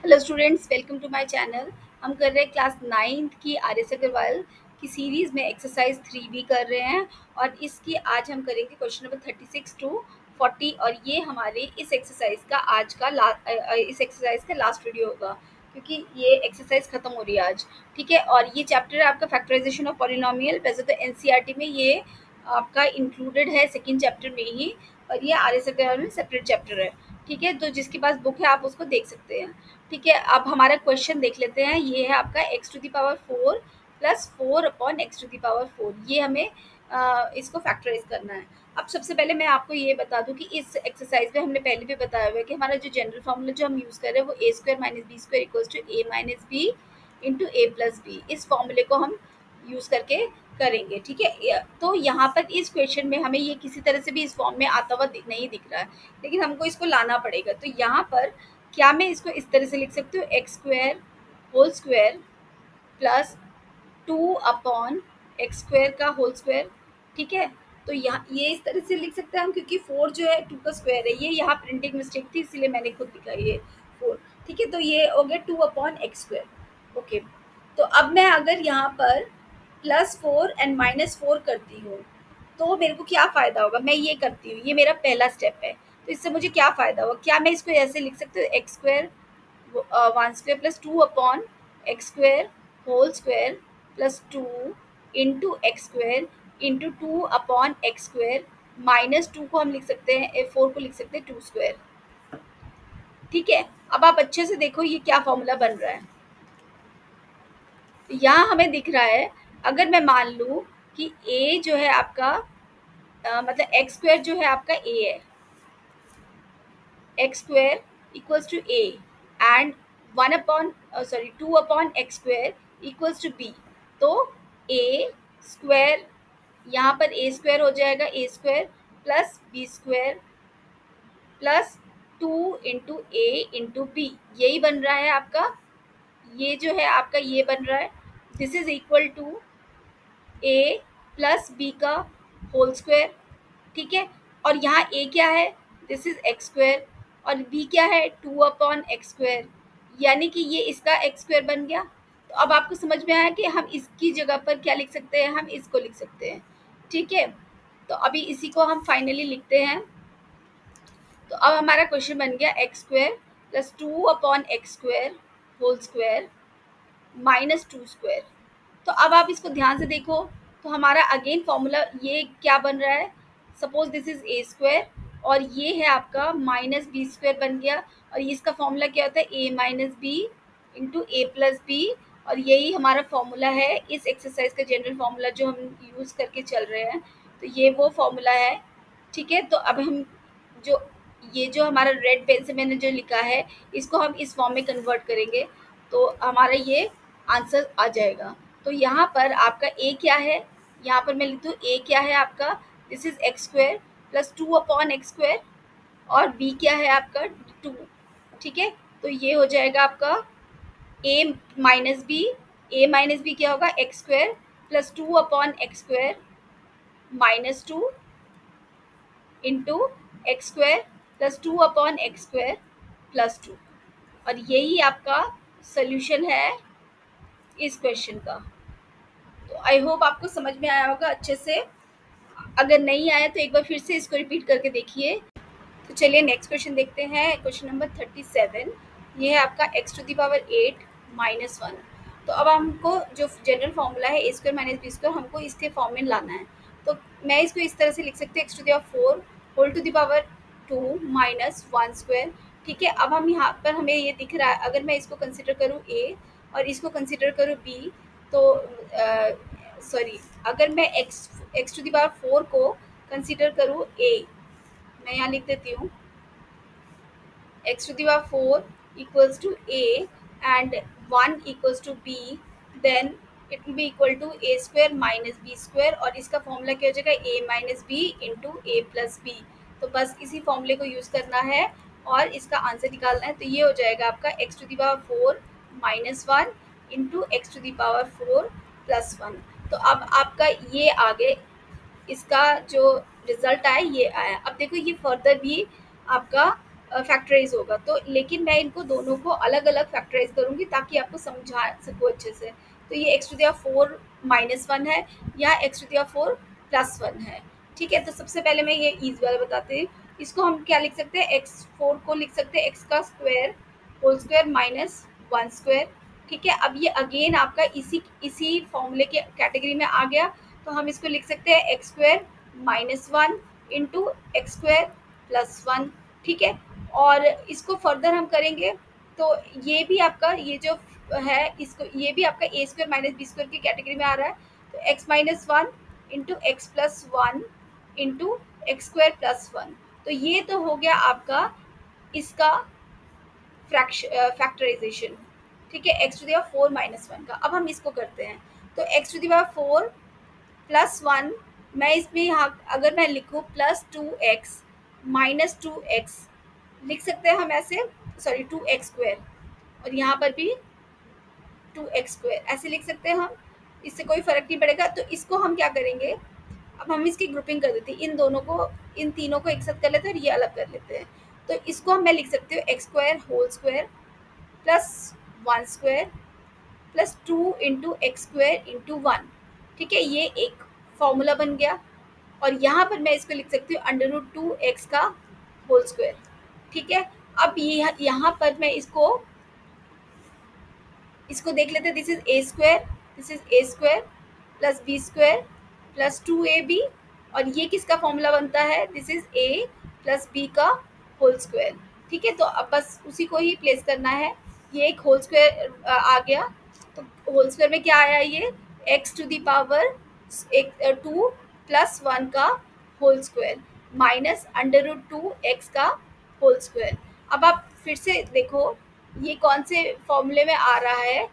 Hello students, welcome to my channel. हम कर रहे हैं क्लास 9th की आर एस अग्रवाल की सीरीज़ में एक्सरसाइज 3B कर रहे हैं। और इसकी आज हम करेंगे क्वेश्चन नंबर 36 टू 40। और ये हमारे इस एक्सरसाइज का लास्ट वीडियो होगा, क्योंकि ये एक्सरसाइज खत्म हो रही है आज। ठीक है, और ये चैप्टर है आपका फैक्टराइजेशन ऑफ पॉलिनोमियल। वैसे तो एनसीईआरटी में ये आपका इंक्लूडेड है सेकेंड चैप्टर में ही, और ये आर एस अग्रवाल में सेपरेट चैप्टर है। ठीक है, तो जिसके पास बुक है आप उसको देख सकते हैं। ठीक है, अब हमारा क्वेश्चन देख लेते हैं। ये है आपका x to the power 4 plus 4 upon x to the power 4। ये हमें इसको फैक्टराइज करना है। अब सबसे पहले मैं आपको ये बता दूं कि इस एक्सरसाइज में हमने पहले भी बताया हुआ है कि हमारा जो जनरल फॉर्मूला जो हम यूज़ कर रहे हैं वो a square minus b square equals to a minus b into a plus b. इस फॉर्मूले को हम यूज़ करके करेंगे। ठीक है, तो यहाँ पर इस क्वेश्चन में हमें ये किसी तरह से भी इस फॉर्म में आता हुआ नहीं दिख रहा है, लेकिन हमको इसको लाना पड़ेगा। तो यहाँ पर क्या मैं इसको इस तरह से लिख सकती हूँ, x square whole square plus 2 upon x square का होल स्क्वायर। ठीक है, तो यहाँ ये इस तरह से लिख सकते हैं हम, क्योंकि 4 जो है 2 का स्क्वायर है। ये यहाँ प्रिंटिंग मिस्टेक थी, इसीलिए मैंने खुद लिखा ये 4। ठीक है, तो ये हो गया 2 अपॉन एक्स स्क्वायर। ओके, तो अब मैं अगर यहाँ पर +4 एंड -4 करती हूँ तो मेरे को क्या फ़ायदा होगा। मैं ये करती हूँ, ये मेरा पहला स्टेप है। तो इससे मुझे क्या फ़ायदा होगा, क्या मैं इसको ऐसे लिख सकती हूँ, x square 1 square plus 2 upon x square whole square plus 2 into x square into 2 upon x square -2 को हम लिख सकते हैं, 4 को लिख सकते हैं 2 स्क्वायर। ठीक है, अब आप अच्छे से देखो ये क्या फॉर्मूला बन रहा है। तो यहाँ हमें दिख रहा है, अगर मैं मान लूँ कि a जो है आपका मतलब एक्स स्क्वायर जो है आपका a है, x square equals to a and 2 upon x square equals to b। तो a स्क्वायर, यहाँ पर a स्क्वायर हो जाएगा a square plus b square plus 2 into a into b. यही बन रहा है आपका, ये जो है आपका ये बन रहा है। This is equal to a plus b का होल स्क्वायर। ठीक है, और यहाँ ए क्या है, दिस इज एक्स स्क्वायर, और बी क्या है 2 अपॉन एक्स स्क्वायर, यानी कि ये इसका एक्स स्क्वायर बन गया। तो अब आपको समझ में आया कि हम इसकी जगह पर क्या लिख सकते हैं, हम इसको लिख सकते हैं। ठीक है, तो अभी इसी को हम फाइनली लिखते हैं। तो अब हमारा क्वेश्चन बन गया x square plus 2 upon x square whole square -2 square. तो अब आप इसको ध्यान से देखो, तो हमारा अगेन फॉर्मूला ये क्या बन रहा है, suppose this is a square और ये है आपका माइनस बी स्क्वायर बन गया। और ये इसका फॉर्मूला क्या होता है, ए minus b into a plus b. और यही हमारा फॉर्मूला है इस एक्सरसाइज का, जनरल फॉर्मूला जो हम यूज़ करके चल रहे हैं। तो ये वो फॉर्मूला है। ठीक है, तो अब हम जो ये जो हमारा रेड पेन से मैंने जो लिखा है, इसको हम इस फॉर्म में कन्वर्ट करेंगे तो हमारा ये आंसर आ जाएगा। तो यहाँ पर आपका ए क्या है, यहाँ पर मैं लिख दूँ ए क्या है आपका, this is x square plus 2 upon x square, और बी क्या है आपका 2। ठीक है, तो ये हो जाएगा आपका ए माइनस बी क्या होगा, x square plus 2 upon x square -2 into x square plus 2 upon x square plus 2। और यही आपका सोल्यूशन है इस क्वेश्चन का। तो आई होप आपको समझ में आया होगा अच्छे से। अगर नहीं आया तो एक बार फिर से इसको रिपीट करके देखिए। तो चलिए नेक्स्ट क्वेश्चन देखते हैं, क्वेश्चन नंबर 37। ये है आपका एक्स टू दी पावर 8 -1। तो अब हमको जो जनरल फॉर्मूला है ए स्क्वायर माइनस बी स्क्वायर, हमको इसके फॉर्म में लाना है। तो मैं इसको इस तरह से लिख सकती हूँ, x to the power 4 whole to the power 2 -1 square. ठीक है, अब हम यहाँ पर हमें ये दिख रहा है, अगर मैं इसको कंसिडर करूँ ए और इसको कंसिडर करूँ बी, तो सॉरी, अगर मैं एक्स टू दी पावर 4 को कंसिडर करूँ ए, मैं यहाँ लिख देती हूँ x to the power 4 equals to a and 1 equals to b, then it will be equal to a square minus b square. और इसका फॉर्मूला क्या हो जाएगा, a minus b into a plus b. तो बस इसी फॉर्मूले को यूज़ करना है और इसका आंसर निकालना है। तो ये हो जाएगा आपका x to the power 4 -1 into x to the power 4 +1। तो अब आपका ये आगे इसका जो रिजल्ट आया ये आया। अब देखो ये फर्दर भी आपका फैक्टराइज होगा। तो लेकिन मैं इनको दोनों को अलग अलग फैक्टराइज करूँगी ताकि आपको समझा सकूँ अच्छे से। तो ये x to the power 4 minus 1 है, या x to the power 4 plus 1 है। ठीक है, तो सबसे पहले मैं ये ईज वाला बताती हूँ। इसको हम क्या लिख सकते हैं, एक्स 4 को लिख सकते हैं एक्स का square whole square minus 1 square. ठीक है, अब ये अगेन आपका इसी इसी फॉर्मूले के कैटेगरी में आ गया। तो हम इसको लिख सकते हैं x square minus 1 into x square plus 1। ठीक है, और इसको फर्दर हम करेंगे तो ये भी आपका ये जो है, इसको ये भी आपका ए स्क्वायर माइनस बी स्क्वायर की कैटेगरी में आ रहा है। तो x minus 1 into x plus 1 into x square plus 1। तो ये तो हो गया आपका इसका फैक्टराइजेशन। ठीक है, x to the power 4 minus 1 का। अब हम इसको करते हैं। तो x to the power 4 plus 1, मैं इसमें यहाँ अगर मैं लिखूँ प्लस 2x माइनस 2x लिख सकते हैं हम ऐसे, सॉरी 2x स्क्वायर, और यहाँ पर भी 2x स्क्वायर ऐसे लिख सकते हैं हम। इससे कोई फर्क नहीं पड़ेगा। तो इसको हम क्या करेंगे, अब हम इसकी ग्रुपिंग कर देते हैं, इन दोनों को, इन तीनों को एक साथ कर लेते हैं और ये अलग कर लेते हैं। तो इसको मैं लिख सकती हूँ x square whole square plus 1 square plus 2 into x square into 1। ठीक है, ये एक फॉर्मूला बन गया। और यहाँ पर मैं इसको लिख सकती हूँ अंडर रूट 2x का होल स्क्वायर। ठीक है, अब ये यहाँ पर मैं इसको देख लेते हैं। This is a square, this is a square plus b square plus 2ab, और ये किसका फॉर्मूला बनता है, this is a plus b का होल स्क्वायर। ठीक है, तो अब बस उसी को ही प्लेस करना है। ये एक होल स्क्वायर आ गया। तो होल स्क्वायर में क्या आया, ये x to the power 2 plus 1 का whole square minus under root 2x का होल स्क्वायर। अब आप फिर से देखो ये कौन से फॉर्मूले में आ रहा है।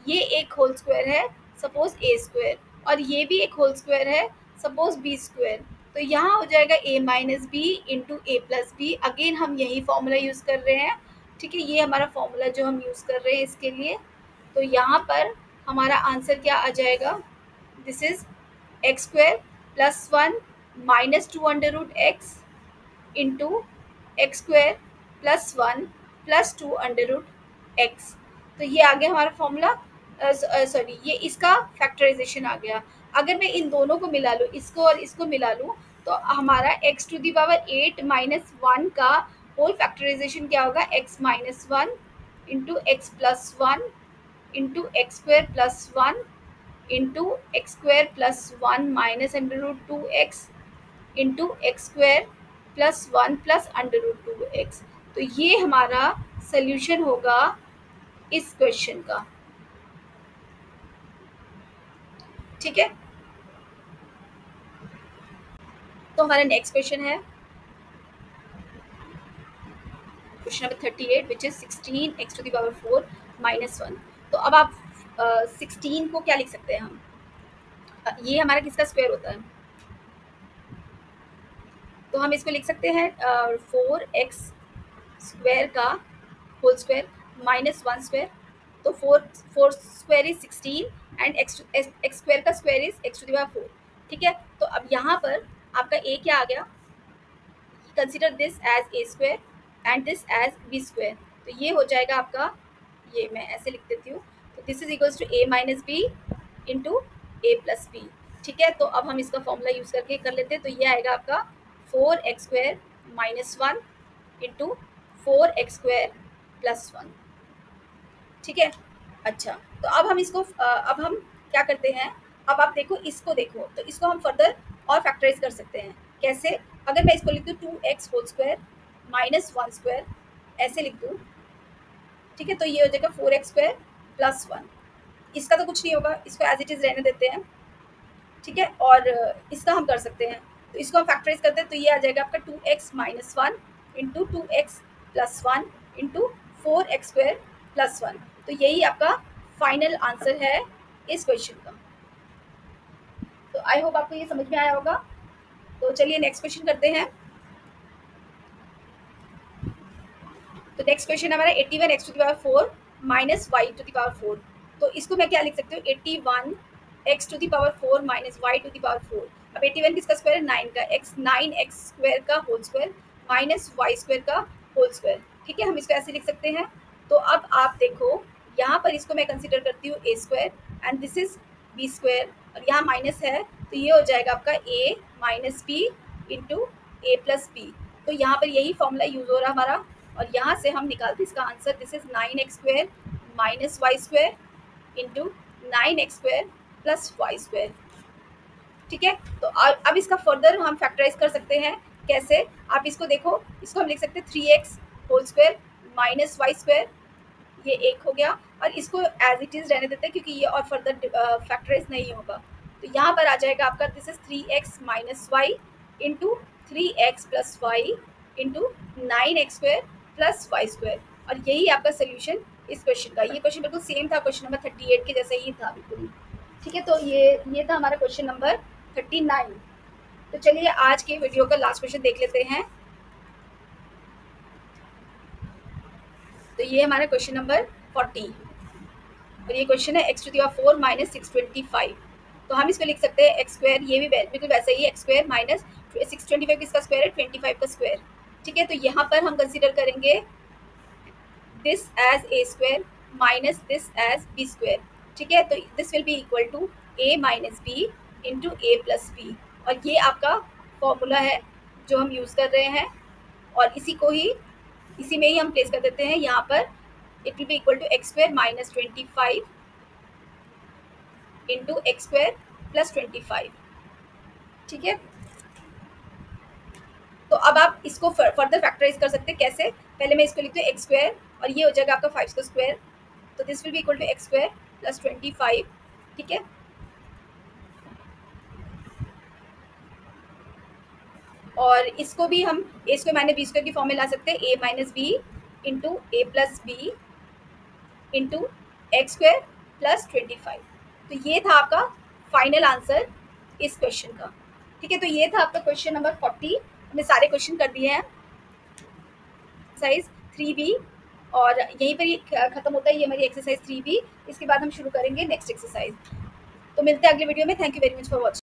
ये एक होल स्क्वायर है सपोज ए स्क्वायर, और ये भी एक होल स्क्वायर है सपोज बी स्क्वायर। तो यहाँ हो जाएगा a minus b into a plus B. Again हम यही फॉर्मूला यूज़ कर रहे हैं। ठीक है, ये हमारा फॉर्मूला जो हम यूज़ कर रहे हैं इसके लिए। तो यहाँ पर हमारा आंसर क्या आ जाएगा, this is x square plus 1 minus 2 under root x into x square plus 1 plus 2 under root x. तो ये आ गया हमारा फॉर्मूला, सॉरी ये इसका फैक्टराइजेशन आ गया। अगर मैं इन दोनों को मिला लूँ, इसको और इसको मिला लूँ, तो हमारा x to the power 8 minus 1 का होल फैक्टराइजेशन क्या होगा, x minus 1 into x plus 1 into x square plus 1 into x square plus 1 minus under root 2x into x square plus 1 plus under root 2x। तो ये हमारा solution होगा इस question का। ठीक है, तो हमारा नेक्स्ट क्वेश्चन है question number 38 which is 16 x to the power 4 minus 1। तो अब आप 16 को क्या लिख सकते हैं हम, ये हमारा किसका स्क्वायर होता है, तो हम इसको लिख सकते हैं 4x स्क्वायर का होल स्क्वायर माइनस 1 स्क्वायर। तो 4 square is 16 and x square का square is x to the power 4। ठीक है, तो अब यहाँ पर आपका ए क्या आ गया, consider this as a square and this as b square. तो ये हो जाएगा आपका, ये मैं ऐसे लिख देती हूँ। तो this is equals to a minus b into a plus b. ठीक है, तो अब हम इसका फॉर्मूला यूज़ करके कर लेते हैं। तो ये आएगा आपका 4x square minus 1 into 4x square plus 1। ठीक है, अच्छा, तो अब हम इसको अब हम क्या करते हैं, अब आप देखो इसको देखो, तो इसको हम फर्दर और फैक्टराइज कर सकते हैं। कैसे, अगर मैं इसको लिख दूँ 2x whole square minus 1 square ऐसे लिख दूँ। ठीक है, तो ये हो जाएगा 4x स्क्वायर प्लस 1। इसका तो कुछ नहीं होगा, इसको एज इट इज़ रहने देते हैं। ठीक है, और इसका हम कर सकते हैं। तो इसको हम फैक्टराइज करते हैं, तो ये आ जाएगा आपका 2x minus 1 into 2x plus 1 into 4x square plus 1। तो यही आपका फाइनल आंसर है इस क्वेश्चन का। तो आई होप आपको ये समझ में आया होगा। तो चलिए नेक्स्ट क्वेश्चन करते हैं। तो नेक्स्ट क्वेश्चन हमारा 81 x to the power 4 minus y to the power 4। तो इसको मैं क्या लिख सकती हूँ, 81 x to the power 4 minus y to the power 4। अब 81 किसका स्क्वायर है, 9 का, एक्स 9 एक्स स्क्वायर का whole square minus y square का होल स्क्वायर। ठीक है, हम इसको ऐसे लिख सकते हैं। तो अब आप देखो, यहाँ पर इसको मैं कंसिडर करती हूँ a square and this is b square, और यहाँ माइनस है तो ये हो जाएगा आपका a minus b into a plus b. तो यहाँ पर यही फॉर्मूला यूज हो रहा हमारा, और यहाँ से हम निकालते इसका answer, this is 9x square minus y square into 9x square plus y square. ठीक है, तो अब इसका फर्दर हम फैक्टराइज कर सकते हैं। कैसे, आप इसको देखो, इसको हम लिख सकते हैं 3x whole square minus y square, ये एक हो गया, और इसको एज इट इज़ रहने देते हैं क्योंकि ये और फर्दर फैक्टराइज नहीं होगा। तो यहाँ पर आ जाएगा आपका, this is 3x minus y into 3x plus y into 9x square plus y square, और यही आपका सोल्यूशन इस क्वेश्चन का। ये क्वेश्चन बिल्कुल सेम था क्वेश्चन नंबर 38 के जैसे ही था बिल्कुल। ठीक है, तो ये था हमारा क्वेश्चन नंबर 39। तो चलिए आज के वीडियो का लास्ट क्वेश्चन देख लेते हैं। तो ये हमारा क्वेश्चन नंबर 40, और ये क्वेश्चन है x to the power 4 minus 625। तो हम इसको लिख सकते हैं एक्स स्क्वायर, ये भी बिल्कुल वैसे ही एक्स स्क्वायर माइनस 625 किसका स्क्वायर है, 25 का स्क्वायर। ठीक है, तो यहाँ पर हम कंसीडर करेंगे this as a square minus this as b square. ठीक है, तो this will be equal to a minus b into a plus b, और ये आपका फॉर्मूला है जो हम यूज़ कर रहे हैं, और इसी में ही हम प्लेस कर देते हैं। यहाँ पर it will be equal to x square minus 25 into x square plus 25। ठीक है, तो अब आप इसको फर्दर फैक्टराइज कर सकते हैं। कैसे, पहले मैं इसको लिखती हूँ एक्स स्क्वायर, और ये हो जाएगा आपका 5 का स्क्वायर, तो this will be equal to x square plus 25। ठीक है, और इसको भी हम a square minus b square की फॉर्म में ला सकते हैं, a minus b into a plus b into x square plus 25। तो ये था आपका फाइनल आंसर इस क्वेश्चन का। ठीक है, तो ये था आपका क्वेश्चन नंबर 40। हमने सारे क्वेश्चन कर दिए हैं, एक्सरसाइज 3B, और यहीं पर ही खत्म होता है ये हमारी एक्सरसाइज 3B। इसके बाद हम शुरू करेंगे नेक्स्ट एक्सरसाइज। तो मिलते हैं अगले वीडियो में। Thank you very much for watching.